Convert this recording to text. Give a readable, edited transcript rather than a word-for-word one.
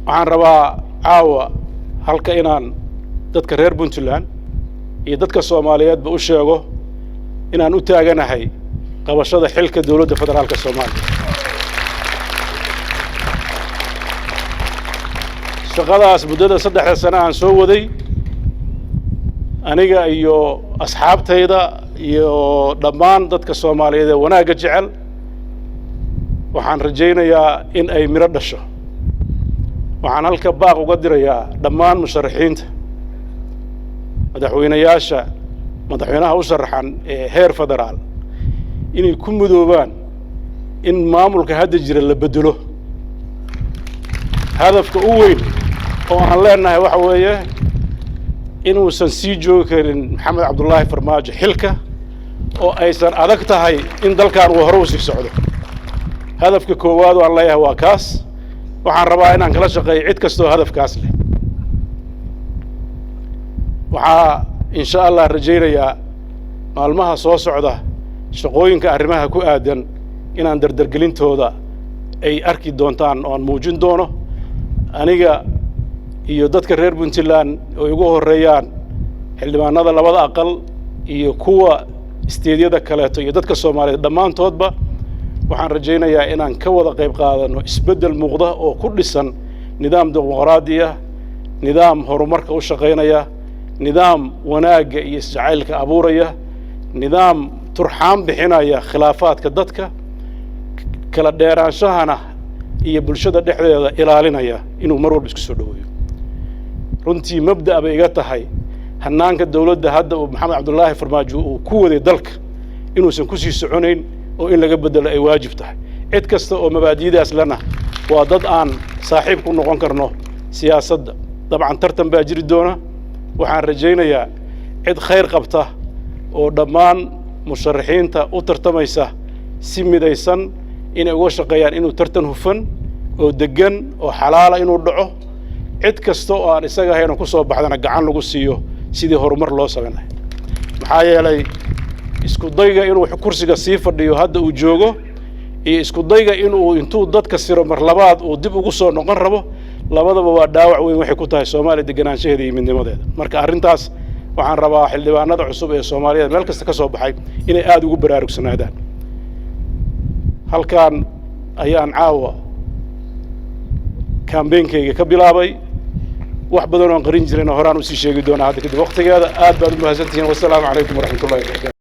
waxaan rabaa caawa halka inaan dadka reer Puntland iyo dadka Soomaaliyeedba u sheego inaan u taaganahay qabashada xilka dawladda federaalka Soomaaliya. shaqadaas muddada 3 sano aan soo waday aniga iyo asxaabtayda iyo dhammaan dadka Soomaaliyeed ee wanaaga jecel waxaan rajaynayaa in ay miro dhasho. waxaan halka baaq uga dirayaa dhammaan musharaxiinta madaxweynaha u sharaxan ee heer federaal inay ku mudoobaan in maamulka hadda jira la bedelo. hadafka u weyn oo aan leenahay waxa weeye inuusan sii joogi karin Maxamed Cabdullaahi Farmaajo xilka oo aysan adag tahay in dalkan uu hore u sii socdo. hadafka koowaad oo aan leeyahay waa kaas. waxaan rabaa inaan kala shaqeeyo cid kastoo hadafkaas leh. waxaa insha Allah rajaynayaa maalmaha soo socda shaqooyinka arrimaha ku aadan inaan dardargelintooda ay arki doontaan oo aan muujin doono aniga iyo dadka reer Puntland oo ugu horeeyaan xildhibaanada labada aqal iyo kuwa isteediyada kaleeto iyo dadka Soomaaliyeed dhammaantoodba waxaan rajaynayaa inaan ka wada qayb qaadano isbedel muuqda oo ku dhisan nidaam dimuqraadi ah, nidaam horumarka u shaqeynaya, nidaam wanaaga iyo jacaylka abuuraya, nidaam turxaan bixinaya khilaafaadka dadka kala dheeraanshahana iyo bulshada dhexdeeda ilaalinaya inuu mar walba isku soo dhaweeyo. runtii mabda bay iga tahay hanaanka dawladda hadda uu Maxamed Cabdullaahi Farmaajo uu ku waday dalka inuusan ku sii soconayn oo in laga bedelo ay waajib tahay. cid kasta oo mabaadiidaas lana waa dad aan saaxiib ku noqon karno siyaasadda. dabcan tartan baa jiri doona. waxaan rajaynayaa cid khayr qabta oo dhammaan musharaxiinta u tartamaysa si midaysan inay uga shaqeeyaan inuu tartan hufan oo degan oo xalaala inuu dhaco. cid kasta oo aan isaga ahayn ku soo baxdana gacan lagu siiyo sidii horumar loo sameeyay. maxaa yeelay isku dayga inuu kursiga sii fadhiyo hadda uu joogo iyo isku dayga inuu intuu dadka siro mar labaad uu dib ugu soo noqon rabo labadaba waa dhaawac weyn waxay ku tahay Soomaaliya deganaanshaheeda iyo midnimadeeda. marka arrintaas waxaan rabaa xildhibaanada cusub ee Soomaaliyeed meel kasta ka soo baxay inay aad ugu baraarugsanaadaan. halkaan ayaan caawa campaign-kayga ka bilaabay. wax badan oo qarin jireen horaan u sii sheegi doonaa hadda kadib waqtigeeda. aad baan u mahadsantihiin. wassalaamu calaykum waraxmatullaahi wabarakaatuh.